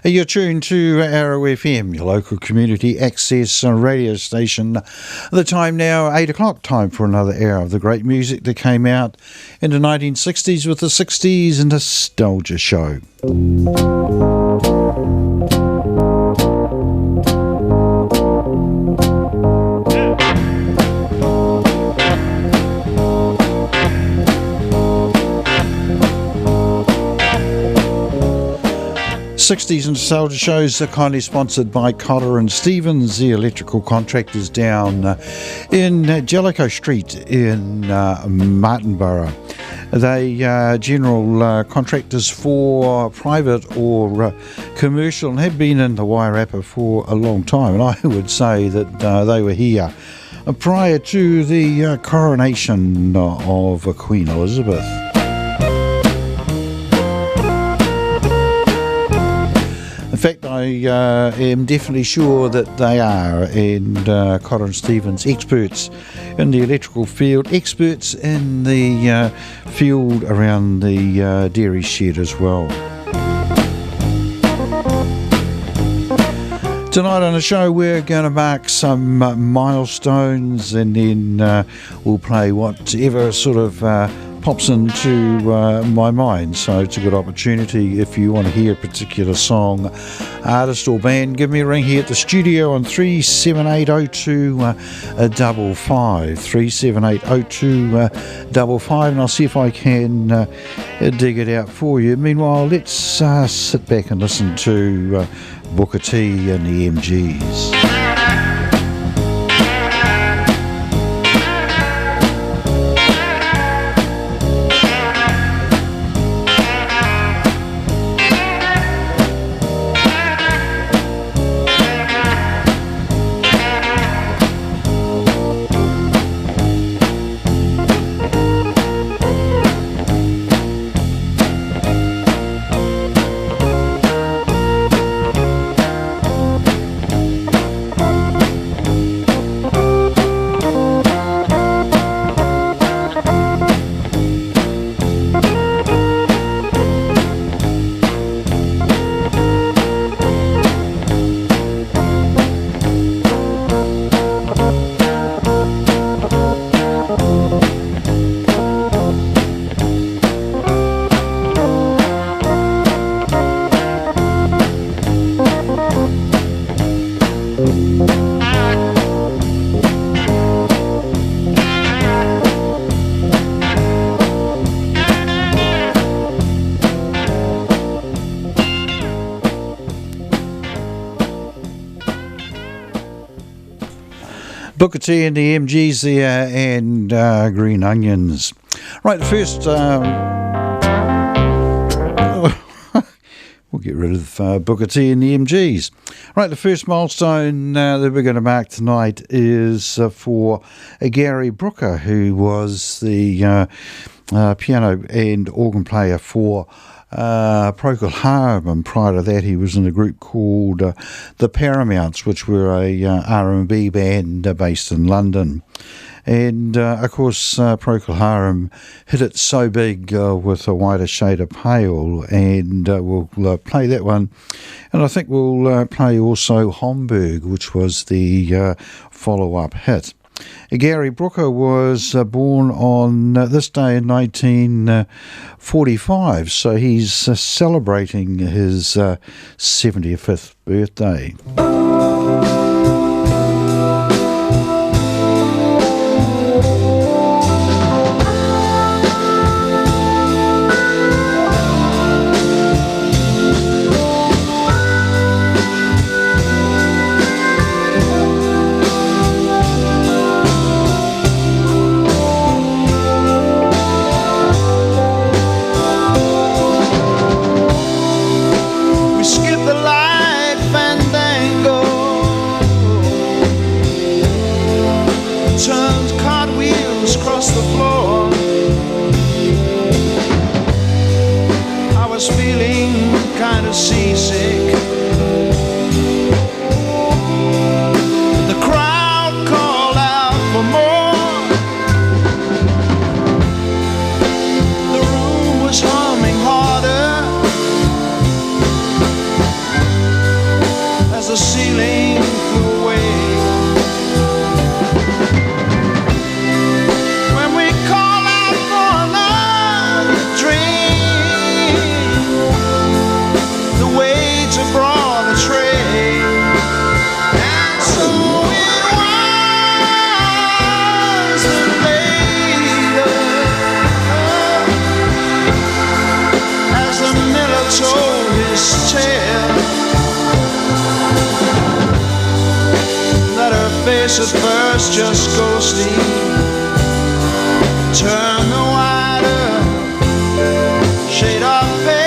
You're tuned to Arrow FM, your local community access radio station. The time now, 8 o'clock, time for another hour of the great music that came out in the 1960s with the 60s Nostalgia Show. 60s Nostalgia Shows are kindly sponsored by Cotter and Stevens, the electrical contractors down in Jellicoe Street in Martinborough. They general contractors for private or commercial and have been in the Wairarapa for a long time, and I would say that they were here prior to the coronation of Queen Elizabeth. In fact, I am definitely sure that they are, and Cotter and Stevens, experts in the electrical field, experts in the field around the dairy shed as well. Tonight on the show we're going to mark some milestones, and then we'll play whatever sort of pops into my mind. So it's a good opportunity if you want to hear a particular song, artist or band. Give me a ring here at the studio on 3780255, 3780255, and I'll see if I can dig it out for you. Meanwhile, let's sit back and listen to Booker T and the MGs. Booker T and the MGs there, and Green Onions. Right, the first... we'll get rid of Booker T and the MGs. Right, the first milestone that we're going to mark tonight is for Gary Brooker, who was the piano and organ player for Procol Harum, and prior to that he was in a group called the Paramounts, which were a R&B band based in London. And of course Procol Harum hit it so big with A Whiter Shade of Pale, and we'll play that one, and I think we'll play also Homburg, which was the follow-up hit. Gary Brooker was born on this day in 1945, so he's celebrating his 75th birthday. Skip the light fandango face at first just ghostly. Turn the wider shade of pale.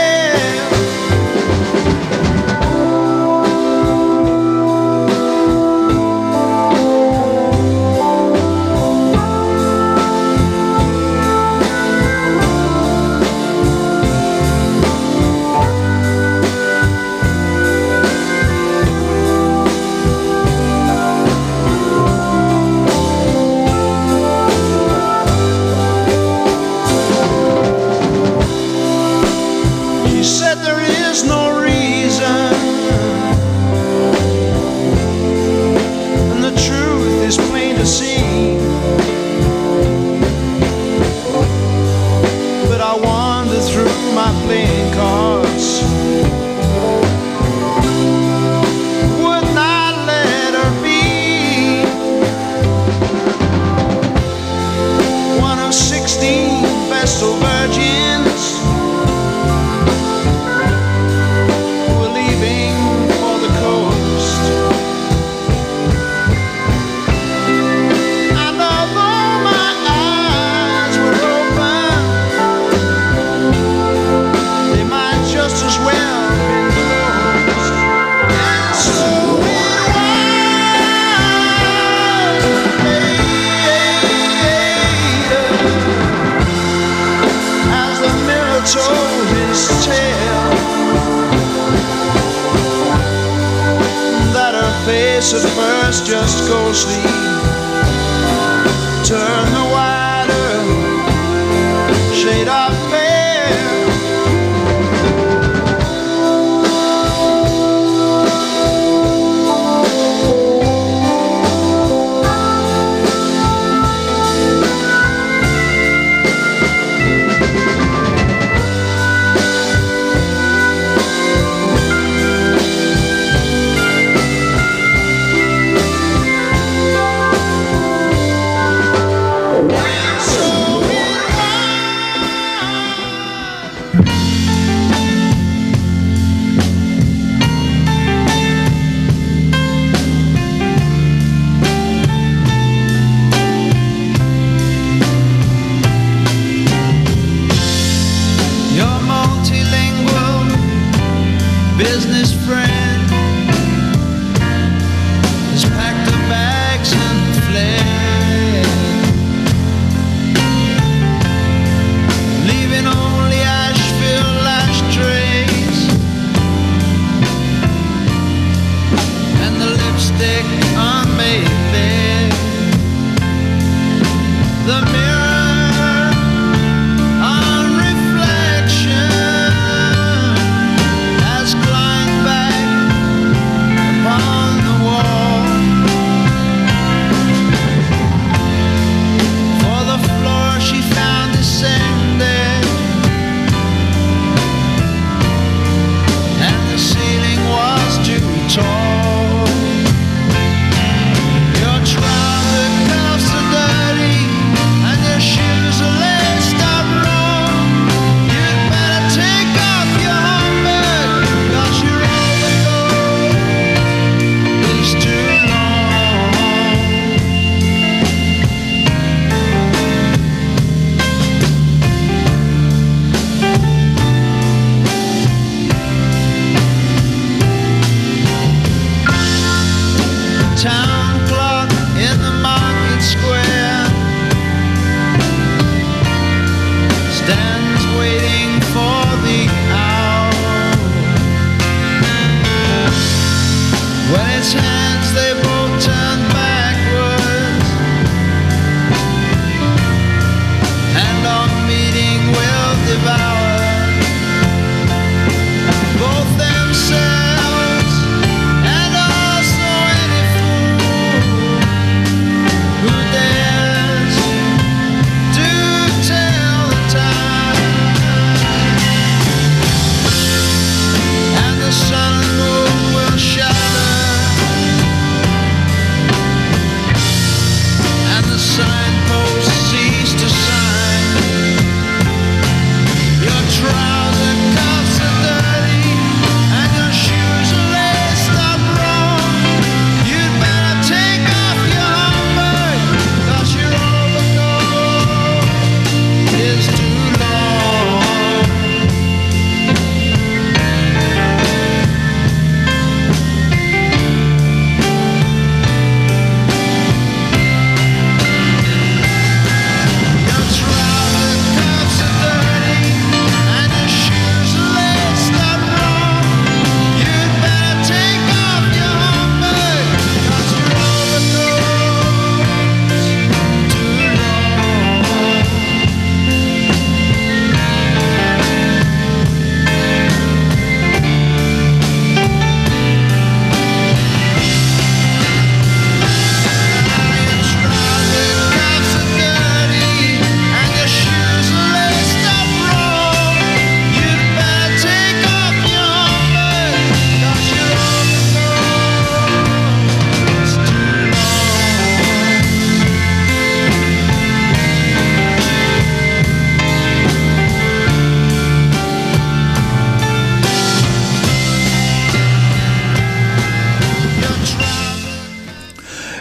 At first just ghostly. Turn the wider shade of pale.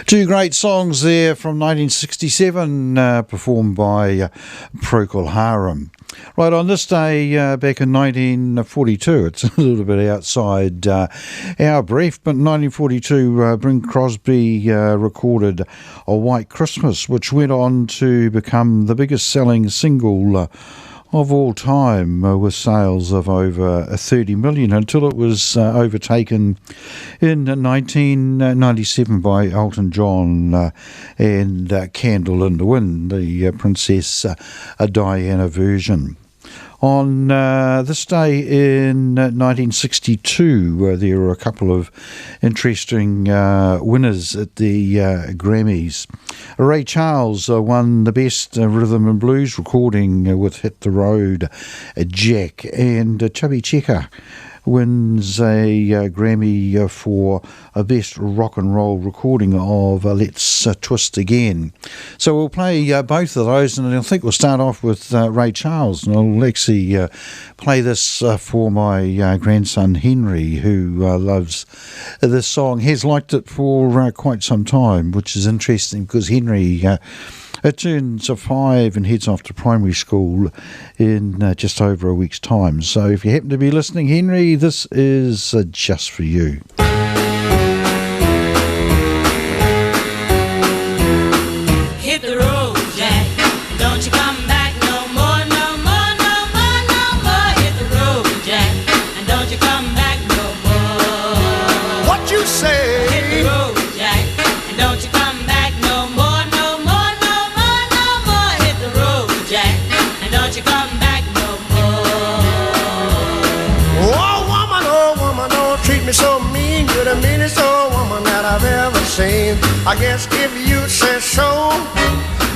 Two great songs there from 1967, performed by Procol Harum. Right, on this day back in 1942, it's a little bit outside our brief, but in 1942, Bing Crosby recorded A White Christmas, which went on to become the biggest selling single of all time, with sales of over 30 million, until it was overtaken in 1997 by Elton John and Candle in the Wind, the Princess Diana version. On this day in 1962, there were a couple of interesting winners at the Grammys. Ray Charles won the Best Rhythm and Blues recording with Hit the Road, Jack, and Chubby Checker wins a Grammy for a Best Rock and Roll recording of Let's Twist Again. So we'll play both of those, and I think we'll start off with Ray Charles, and I'll actually play this for my grandson Henry, who loves this song. He's liked it for quite some time, which is interesting because Henry turns 5 and heads off to primary school in just over a week's time. So if you happen to be listening, Henry, this is just for you. Hit the road, Jack. Don't you come back no more, no more, no more, no more. Hit the road, Jack. And don't you come back no more. What you say? Hit the road, Jack. And don't you come back no more, no more, no more, no more. Hit the road, Jack. And don't you come back no more. Oh woman, don't treat me so mean. You're the meanest old woman that I've ever seen. I guess if you say so,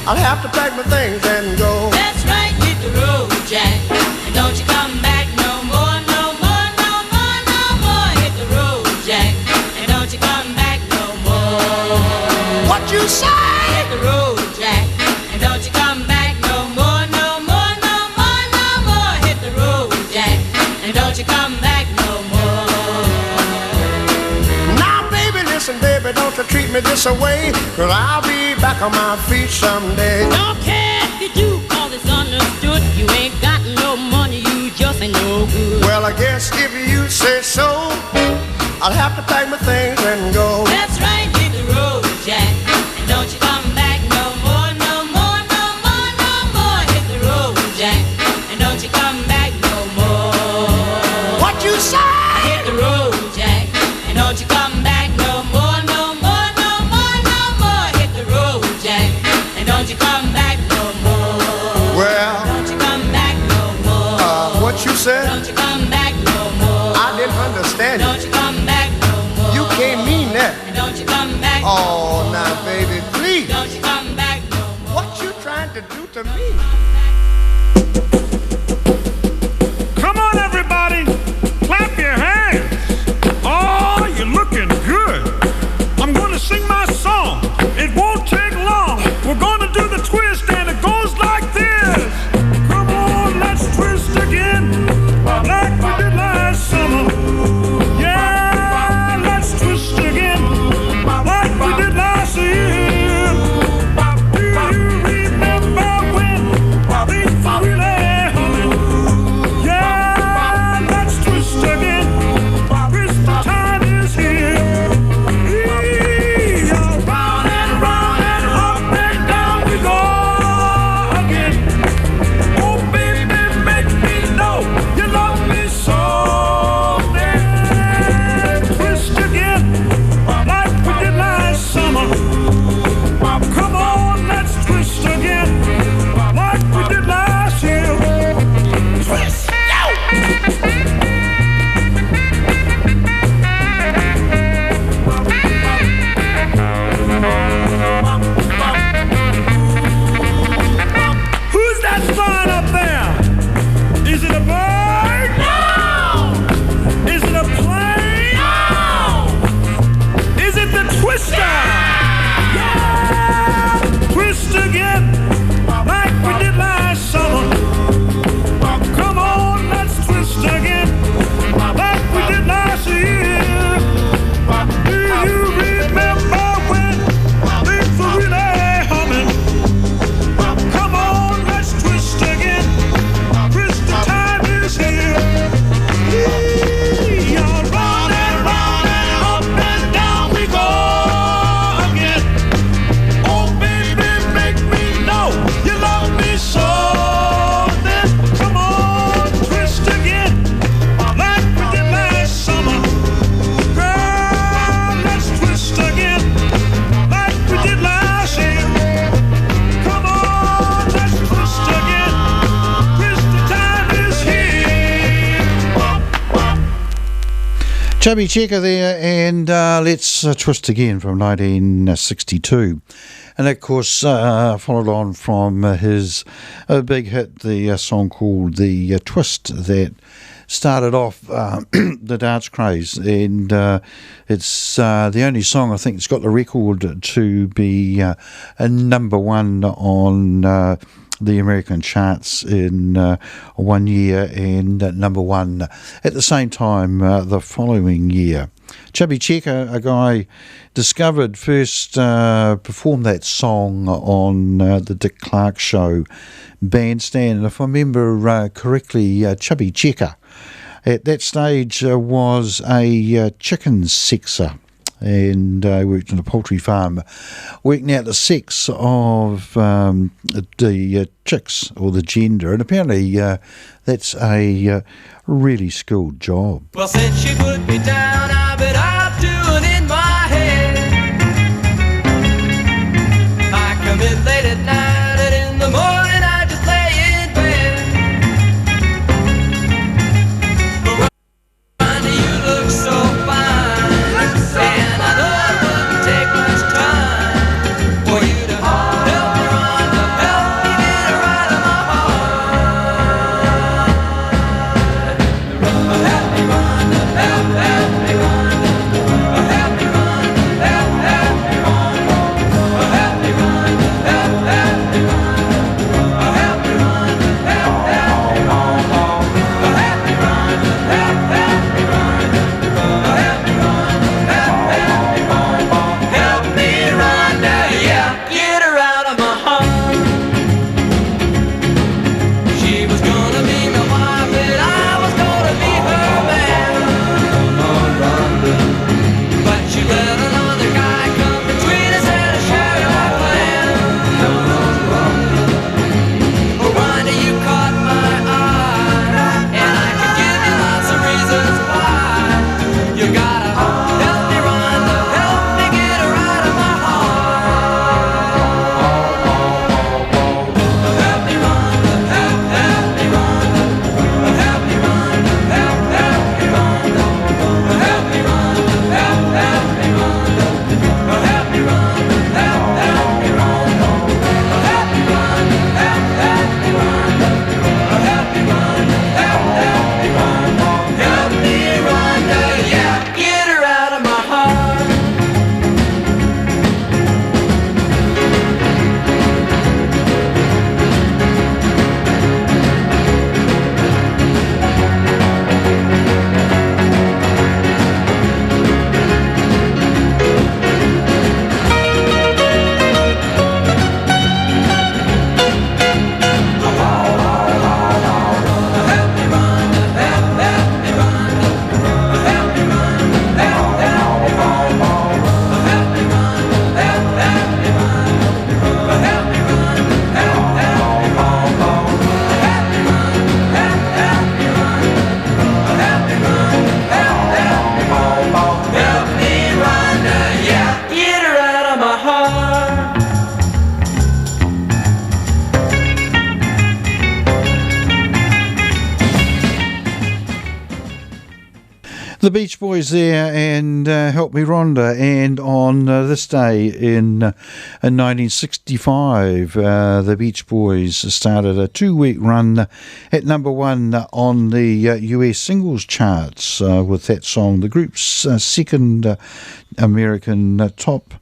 I'll have to pack my things and go. That's right, hit the road, Jack. And don't you come back no more, no more, no more, no more. Hit the road, Jack. And don't you come back no more. What you say? Hit the road, Jack. And don't you come back no more, no more, no more, no more. Hit the road, Jack. And don't you come back no more. Now baby, listen baby, don't you treat me this away, 'cause I'll be back on my feet someday. Don't care if you do, 'cause it's understood. You ain't got no money, you just ain't no good. Well, I guess if you say so, I'll have to pack my things and go. That's right, hit the road, Jack. And don't you come back no more, no more, no more, no more. Hit the road, Jack. And don't you come back no more. What you say? Hit the road, Jack. And don't you come back no more, no more, no more, no more. Hit the road, Jack. And don't you come back no more. Well, Don't you come back no more. what you said? Don't you come back no more. I didn't understand Don't you. you come back no more. You can't mean that. And don't you come back Oh, now baby, please. Don't you come back no more. What you trying to do to me? Come on, everybody, clap your hands. Oh, you're looking good. I'm going to sing my song. It won't take long. We're going to do the twist, and it goes like this. Come on, let's twist again, like we did last summer. Yeah, let's twist again, like we did last year. Do you remember when Chubby Checker there, and let's twist again from 1962. And of course, followed on from his big hit, the song called The Twist, that started off the dance craze. And it's the only song I think that's got the record to be a number one on the American charts in 1 year, and number one at the same time the following year. Chubby Checker, a guy discovered first, performed that song on the Dick Clark Show bandstand, and if I remember correctly, Chubby Checker at that stage was a chicken sexer, and worked on a poultry farm, working out the sex of the chicks, or the gender, and apparently that's a really skilled job. Well, since she put me down, I've been out doing in my head. I come in late at night, and in the morning I just lay in bed. But Ronnie, you look so fine. The Beach Boys there, and Help Me Rhonda. And on this day in 1965, the Beach Boys started a 2-week run at number one on the US singles charts with that song, the group's second American top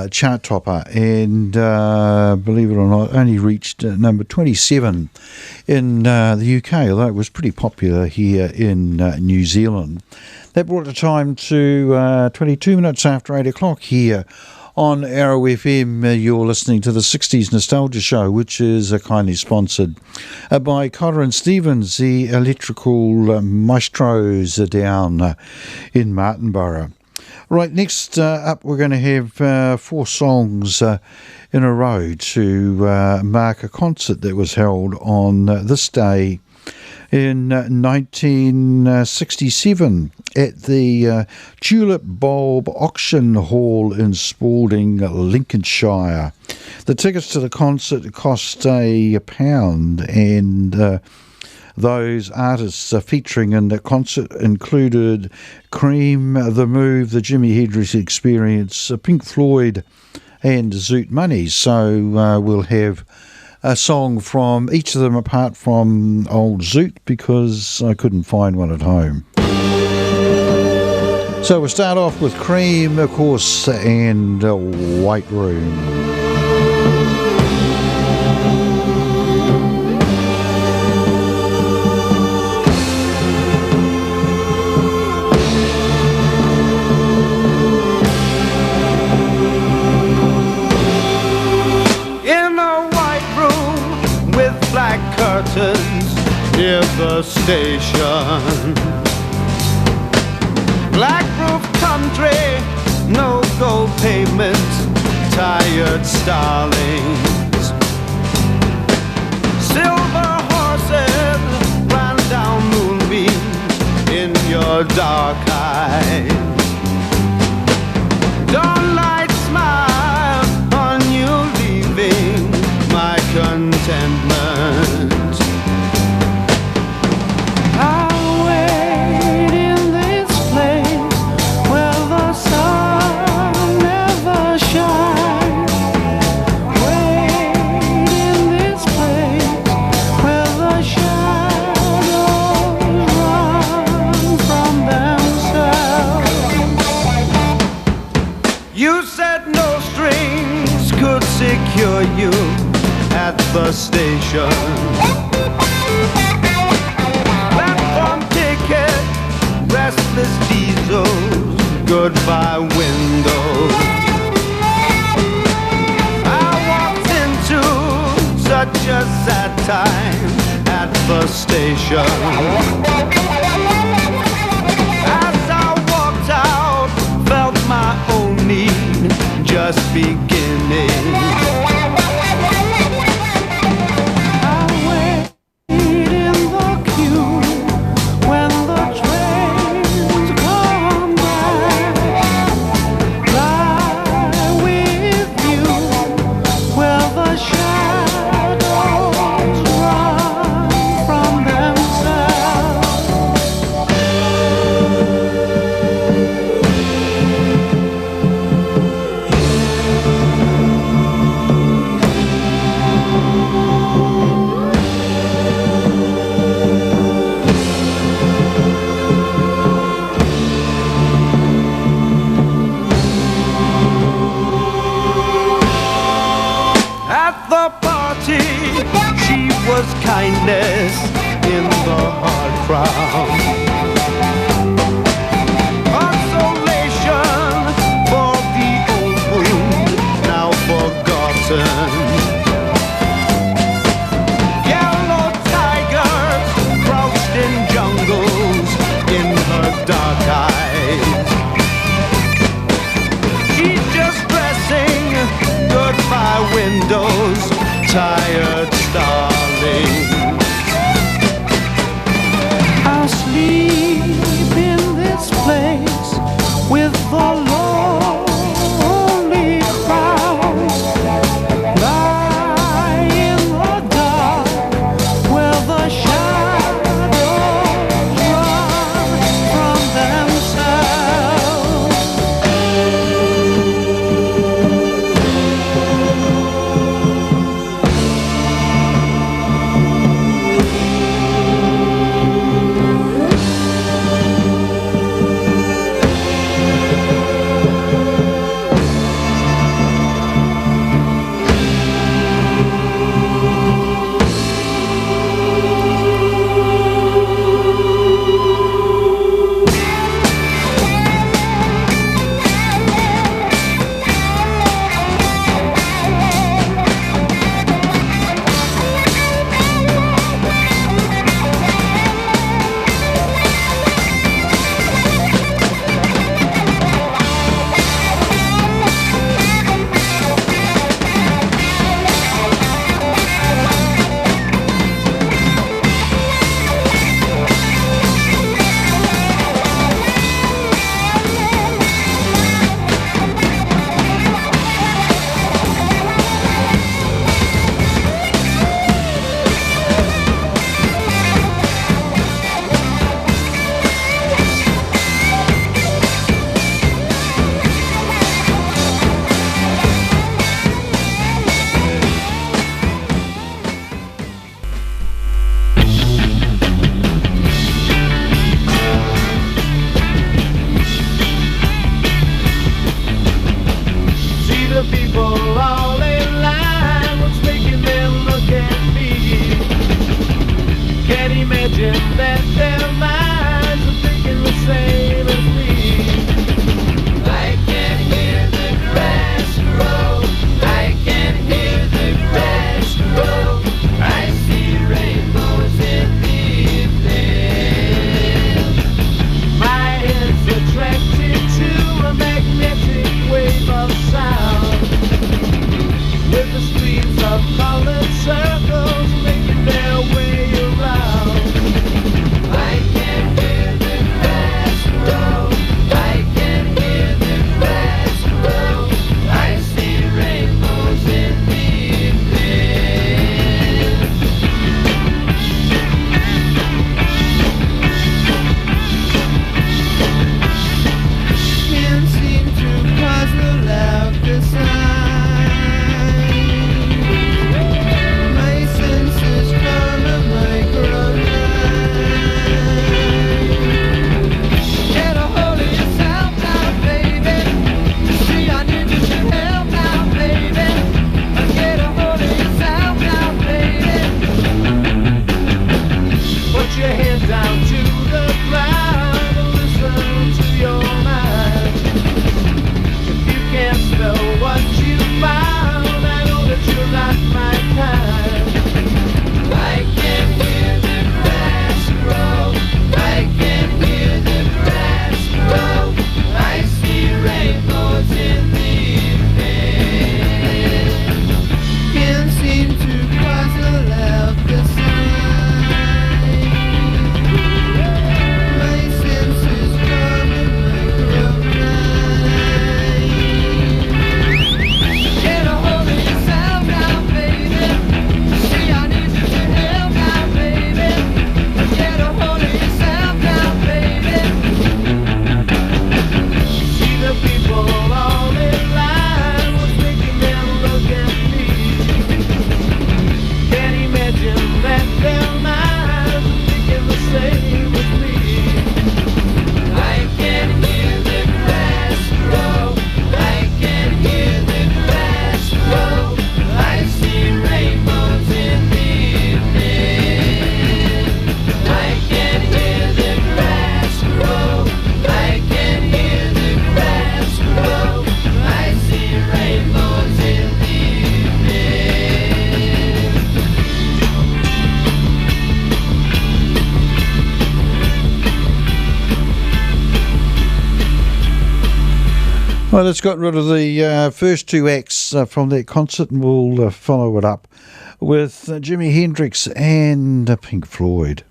chart topper, and believe it or not, only reached number 27 in the UK, although it was pretty popular here in New Zealand. That brought the time to 22 minutes after 8 o'clock here on Arrow FM. You're listening to the 60s Nostalgia Show, which is kindly sponsored by Cotter and Stevens, the electrical maestros down in Martinborough. Right, next up we're going to have 4 songs in a row to mark a concert that was held on this day in 1967 at the Tulip Bulb Auction Hall in Spalding, Lincolnshire. The tickets to the concert cost £1, and those artists featuring in the concert included Cream, The Move, The Jimi Hendrix Experience, Pink Floyd and Zoot Money. So we'll have a song from each of them apart from old Zoot because I couldn't find one at home. So we'll start off with Cream, of course, and White Room. Near the station, black roof country, no gold pavement, tired starlings, silver horses ran down moonbeams in your dark eyes. Dawnlight smile on you leaving my contentment. Secure you at the station. Platform ticket, restless diesels, goodbye windows. I walked into such a sad time at the station. As I walked out, felt my own need just beginning. I wait in the queue when the trains come back. Lie with you where the shadows run from themselves. Kindness in the hard crowd, consolation for the old wound now forgotten. Yellow tigers crouched in jungles in her dark eyes. She's just dressing goodbye windows, tired starlings. I'll sleep in this place with the lonely crowd. Lie in the dark where the shadows run from themselves. of colored circles making their way around. I can hear the grass grow. I can hear the grass grow. I see rainbows in the evening. Can't seem to puzzle out the sign. My senses form a microline. Get a hold of yourself now, baby. See, I need you to help now, baby. Get a hold of yourself now, baby. Put your head down to the ground and listen to your mind. If you can't spell what you found, I know that you're not my kind. I can hear the grass grow. I can hear the grass grow. I see rainbows in the evening. Can't seem to puzzle out the sign. My senses form a microline. Get a hold of yourself now, baby. See, I need you to help now, baby. Get a hold of yourself now, baby. See the people all in line, what's making them look at me? Can't imagine that their minds are thinking the same with me. I can hear the grass grow. I can hear the grass grow. I see rainbows in the evening. I can hear the grass grow. I can hear the grass grow. I see rainbows in the evening. Well, it's got rid of the first two acts from that concert, and we'll follow it up with Jimi Hendrix and Pink Floyd.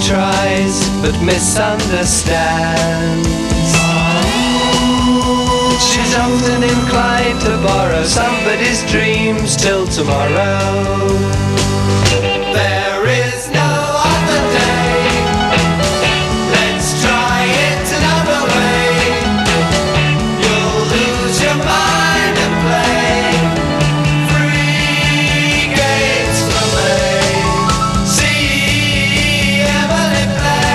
tries but misunderstands. She's often inclined to borrow somebody's dreams till tomorrow. There is no other day. Let's try it another way. You'll lose your mind and play free games for me. See Emily play.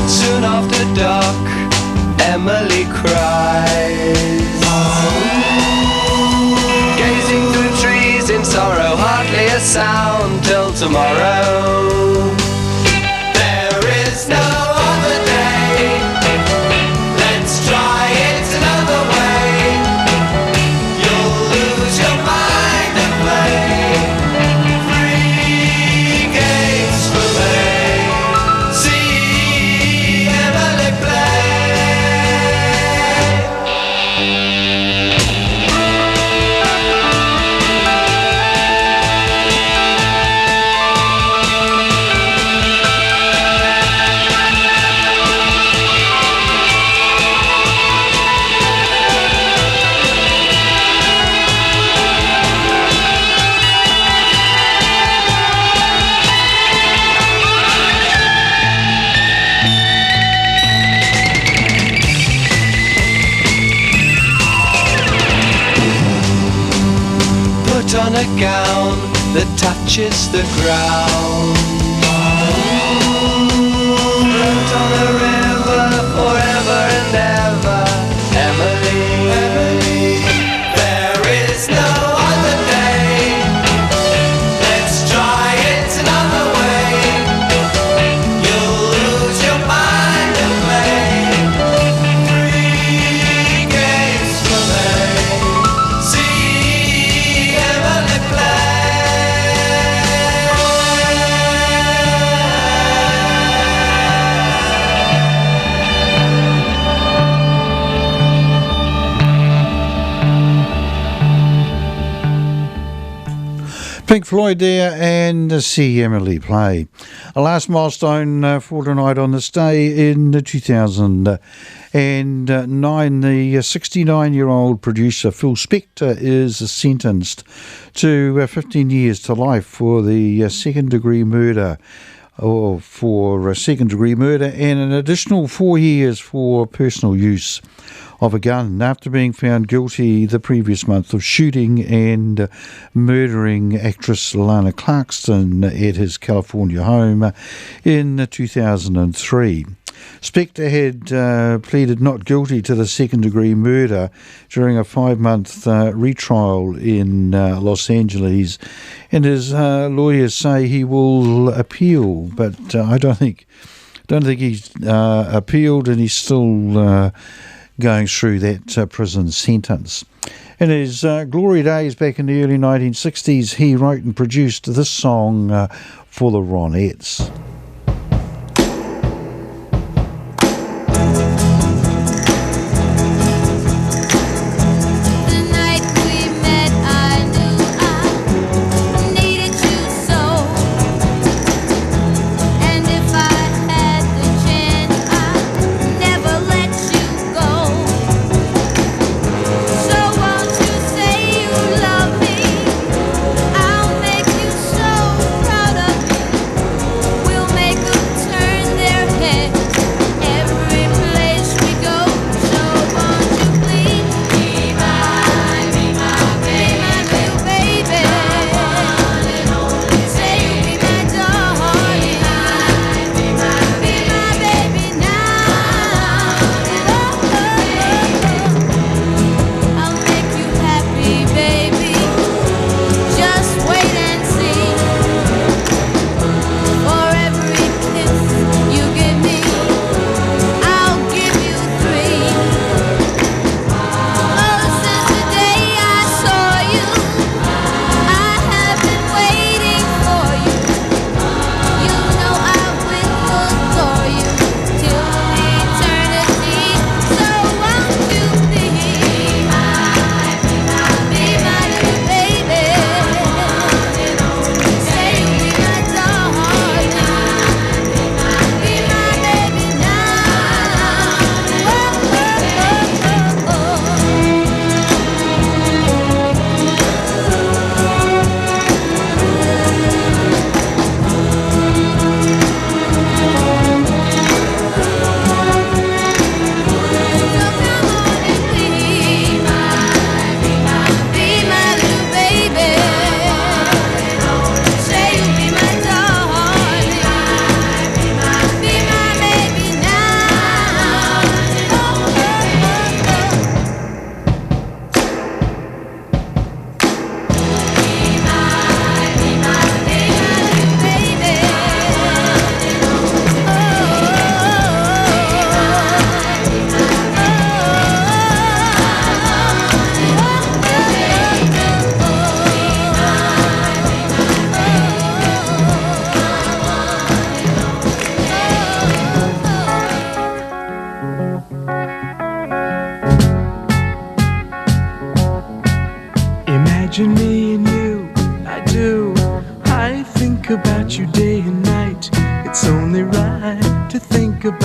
Soon after dark, Emily cries, gazing through trees in sorrow, hardly a sound till tomorrow. There is no other day. Let's try it another way. You'll lose your mind and play free games for me. See Emily play. Put on a gown that touches the ground. Float on the river forever and ever. Emily, Emily, there is no other day. Let's try it another way. You'll lose your mind and play free games for me. See Emily play. Pink Floyd there and See Emily Play. A last milestone for tonight on this day in 2009, the 69-year-old producer Phil Spector is sentenced to 15 years to life for the second-degree murder and an additional 4 years for personal use of a gun after being found guilty the previous month of shooting and murdering actress Lana Clarkston at his California home in 2003. Spector had pleaded not guilty to the second-degree murder during a 5-month retrial in Los Angeles, and his lawyers say he will appeal, but I don't think he's appealed, and he's still going through that prison sentence. In his glory days back in the early 1960s, he wrote and produced this song for the Ronettes. We'll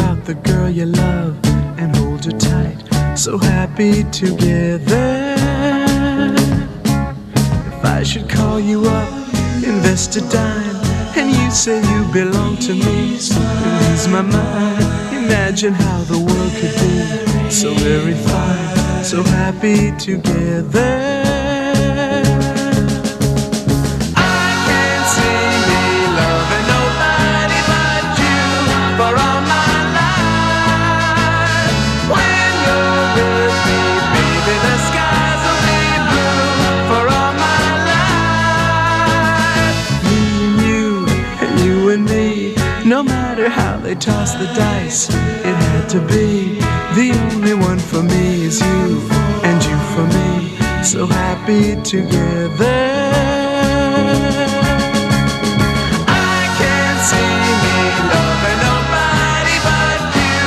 about the girl you love and hold her tight. So happy together. If I should call you up, invest a dime, and you say you belong to me, lose my mind. Imagine how the world could be so very fine, so happy together. No matter how they toss the dice, it had to be. The only one for me is you, and you for me, so happy together. I can't see me loving nobody but you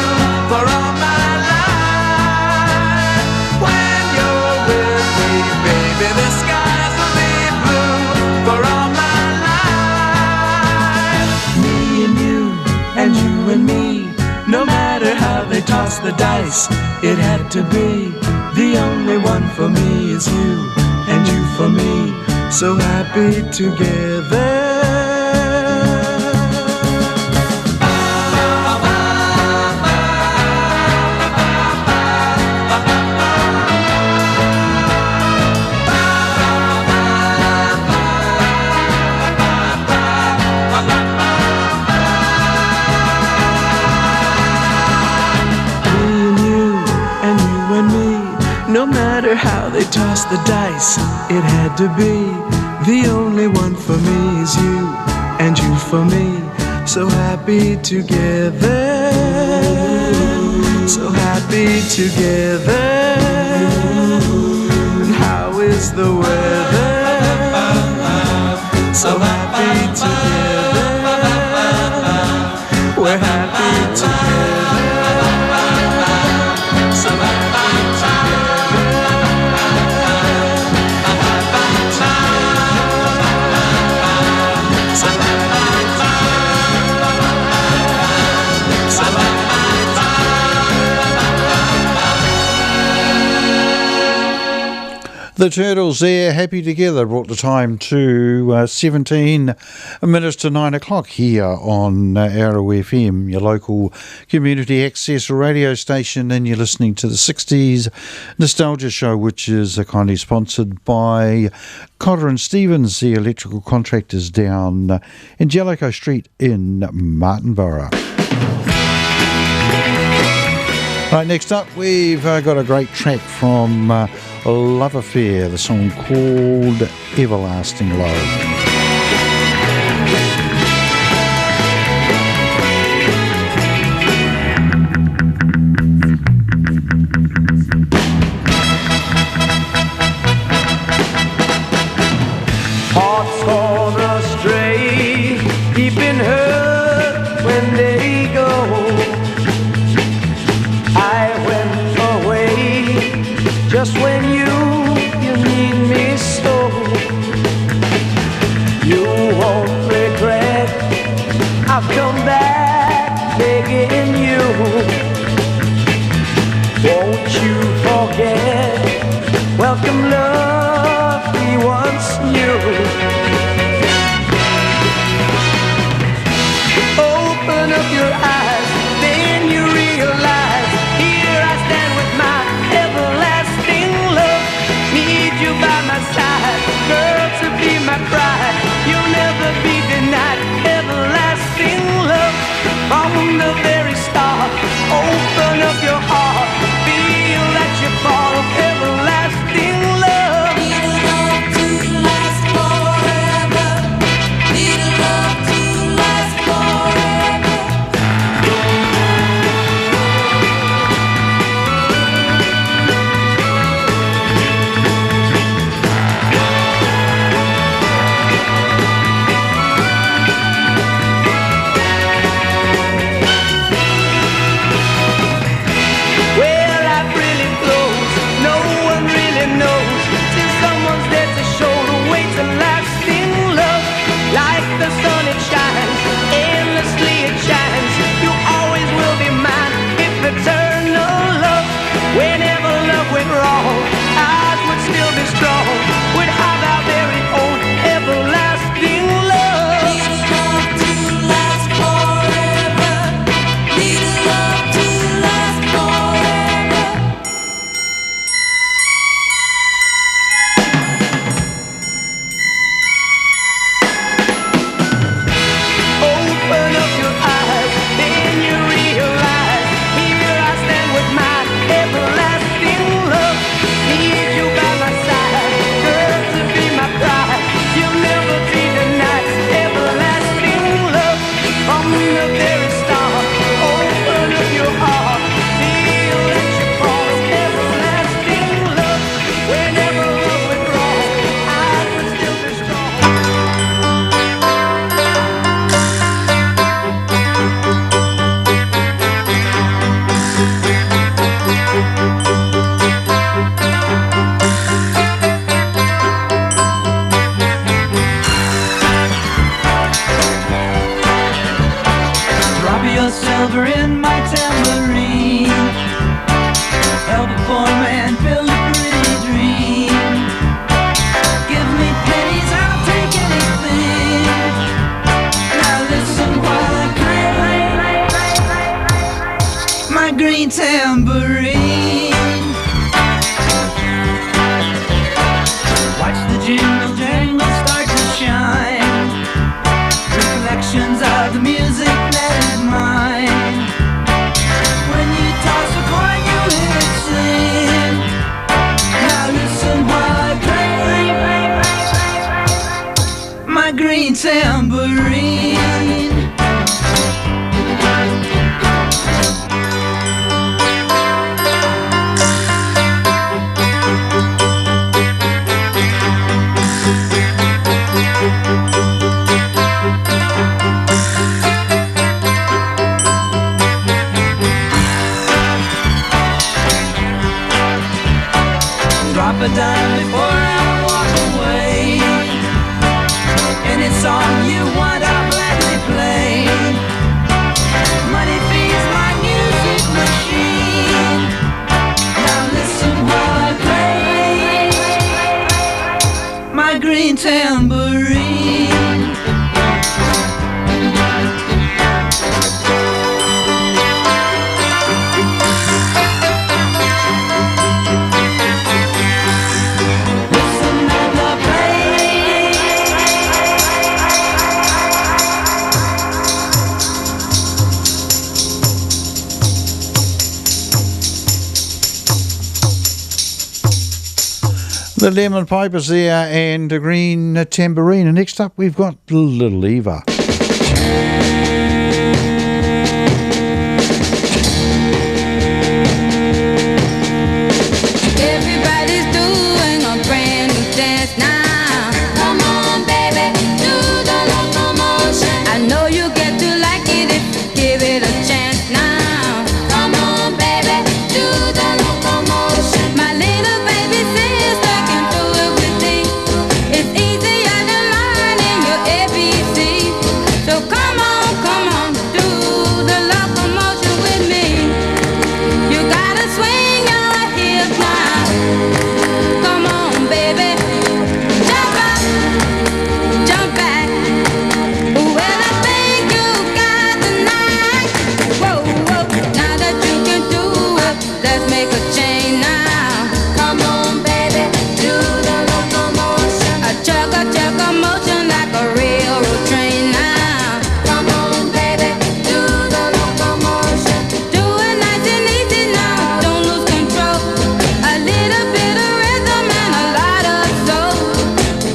for all my life. When you're with me, baby, the skies will be blue for all my life. Me and you, and you and me, no matter how they toss the dice, it had to be. The only one for me is you, and you for me, so happy together. No matter how they toss the dice, it had to be. The only one for me is you, and you for me, so happy together. So happy together. And how is the weather? So happy together. We're happy together. So happy together. The Turtles there, happy together, brought the time to 17 minutes to 9 o'clock here on Arrow FM, your local community access radio station, and you're listening to the 60s Nostalgia Show, which is kindly sponsored by Cotter and Stevens, the electrical contractors down in Jellicoe Street in Martinborough. Right, next up we've got a great track from Love Affair, the song called Everlasting Love. Hearts gone astray, deep in hurt when they go. I went away just when you need me so. You won't regret, I've come back begging you. Won't you forget, welcome love we once knew. Open up your eyes, then you realize, here I stand with my everlasting love. Need you by my side, girl, to be my bride. You'll never be denied everlasting love. From the very start, open up your heart, feel that you're part of everlasting love. Need a love to last forever. Need a love to last forever. my green tambourine. Watch the jingle jangle start to shine. Reflections of the music that is mine. When you toss a coin, you hear it sing. Now listen while I play my green tambourine. Drop a dime before I walk away. Any song you want, I'll gladly play. Money feeds my music machine. Now listen while I play my green tambourine. The Lemon Pipers there and a green tambourine. And next up, we've got Little Eva. Everybody's doing a brand new dance now. Come on, baby, do the locomotion. I know you get to like it if you give it a chance now. Come on, baby, do the locomotion. My little baby sister can do it with me. It's easier than learning your ABC. So come on, do the locomotion with me. You gotta swing your hips now. Come on, baby. Jump up, jump back. Well, I think you got the knack. Whoa, whoa. Now that you can do it, let's make a change now. Come on, baby, do the locomotion. A chugga motion like a railroad train now. Come on, baby, do the locomotion. Do it nice and easy now, don't lose control. A little bit of rhythm and a lot of soul.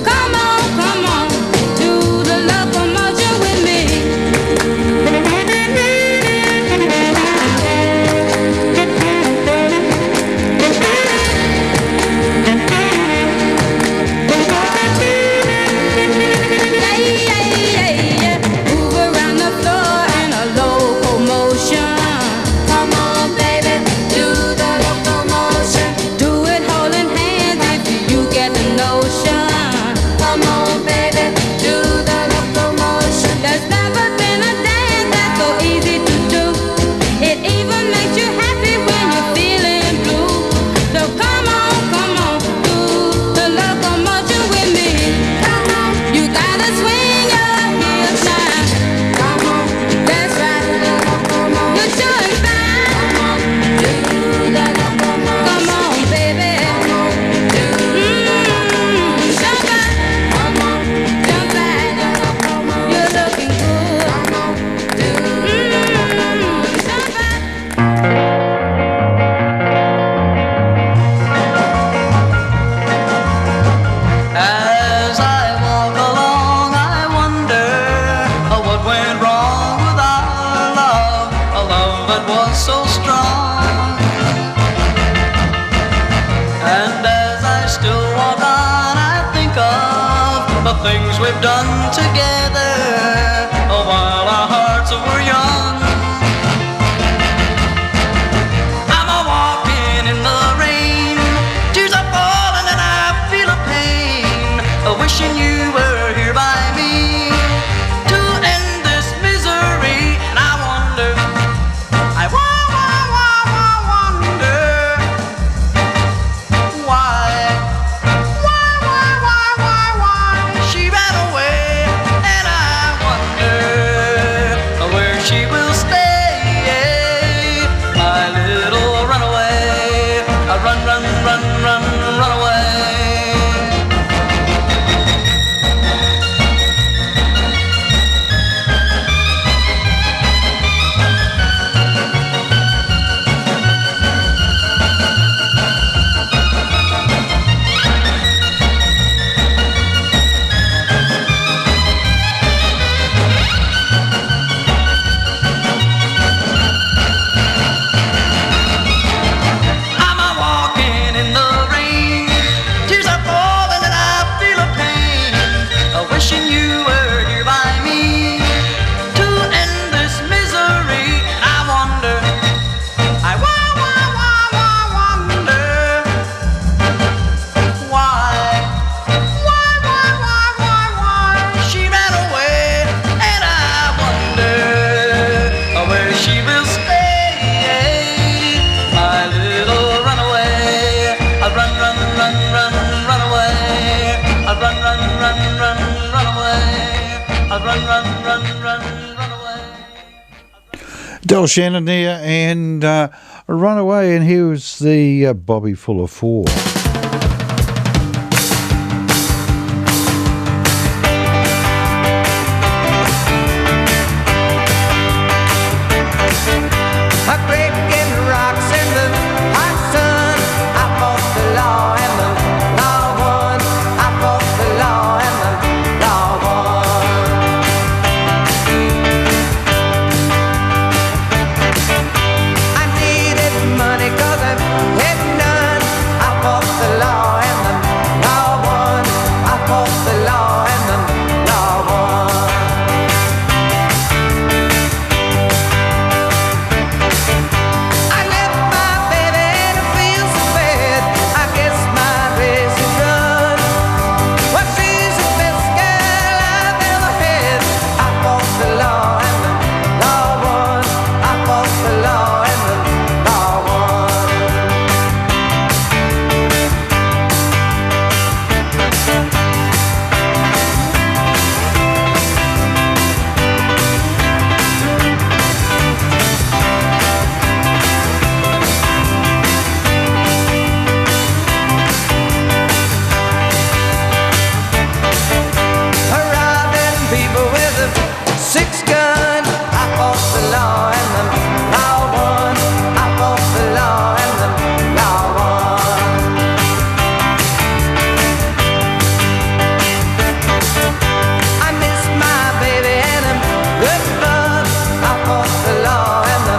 Come on, do the locomotion with me. Yeah. Move around the floor in a locomotion. Come on, baby, do the locomotion. Do it holding hands if you get the notion. Come on, baby, do the locomotion. There's never been a dance that's so easy to do. It even makes you happy when you're feeling blue. So come on, do the locomotion with me. Come on, you gotta swing your hips now. Come on, that's right. You're doing fine. Do the locomotion. Come on, baby. Jump up. Jump back. You're looking good. Jump back. As I walk along, I wonder what went wrong with our love, a love that was so strong. And as I still walk on, I think of the things we've done together while our hearts were young. I'm a walking in the rain, tears are falling and I feel a pain, wishing you were here by me to end this misery. And I wonder, I wonder why she ran away and I run away. I'm a walking in the rain, tears are falling and I feel a pain, wishing you were here by me to end this misery. I wonder, I wonder why she ran away, and I wonder where she will stay, my little runaway. I run away. I run away. I run away. Del Shannon there, and Run Away, and here was the Bobby Fuller 4. A great big rocks in the hot sun. I fought the law and the law won. I fought the law and the law won. I needed money 'cause I had none. I fought the law and the law won. I fought the law and the law won. I left my baby and it feels so bad. I guess my race is run. Well, she's the best girl I've ever had. I fought the law and the law won. I fought the law and the law won. Robbing people with a six-gun. I fought the law and the law won. I fought the law and the law won. I miss my baby and I'm good love. I fought the law and the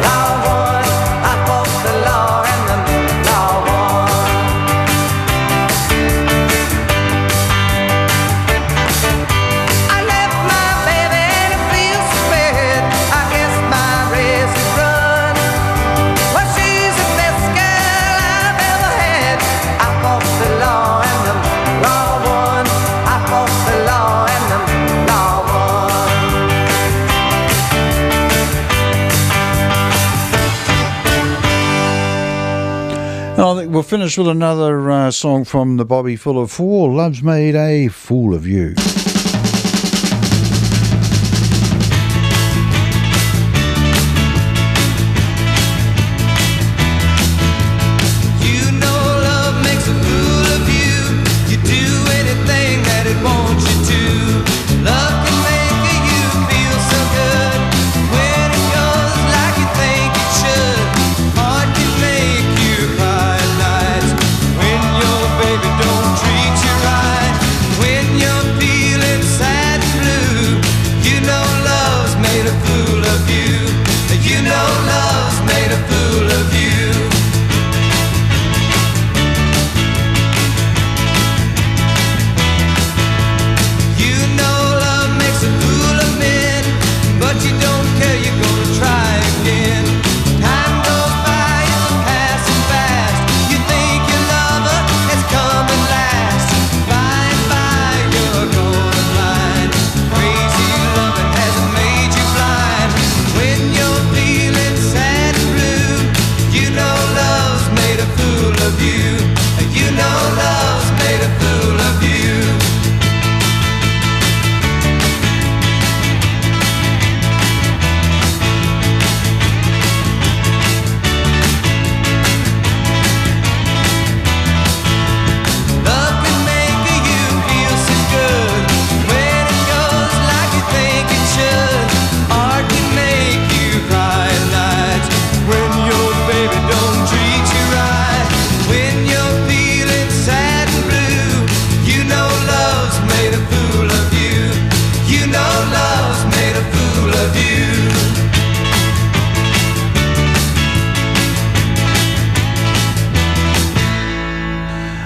law won. I fought the law and the law won. I left my baby and it feels so bad. I guess my race is run. Well, she's the best girl I've ever had. I fought the law and the law won. I fought the law and the law won. I think we'll finish with another song from the Bobby Fuller 4, Love's Made a Fool of You. You know love makes a fool of you. You do anything that it wants you to. Love can make you feel so good when it goes like you think it should. Heart can make you cry at night when your baby don't treat you right. When you're feeling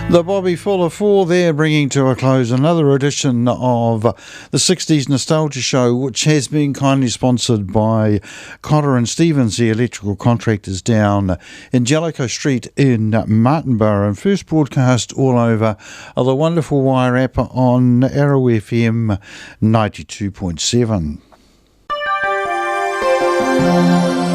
The Bobby Fuller 4 there, bringing to a close another edition of the 60s Nostalgia Show, which has been kindly sponsored by Cotter and Stevens, the electrical contractors down in Jellicoe Street in Martinborough, and first broadcast all over the wonderful Wire app on Arrow FM 92.7.